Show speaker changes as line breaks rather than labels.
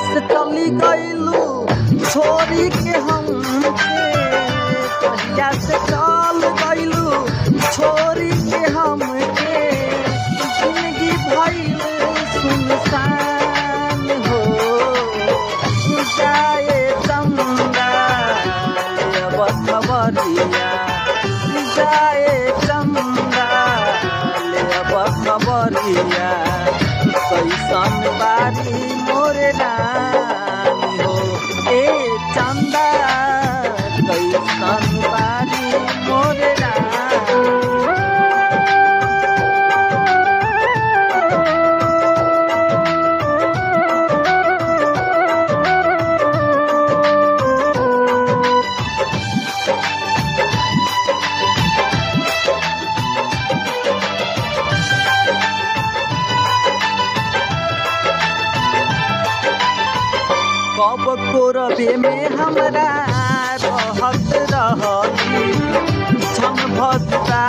से चली गईलू छोरी के हमके, कहिया से चल गईलू छोरी के हमके। जिंदगी भइल सुनसान हो जाए चंदा अब खबरिया, जाए चंदा अब खबरिया। कैसन बारी मोरे रानी हो ए चंदा, कैसन बारी मोरे रानी। कब कोरबे में हमरा रहत रहली, छम भद्रा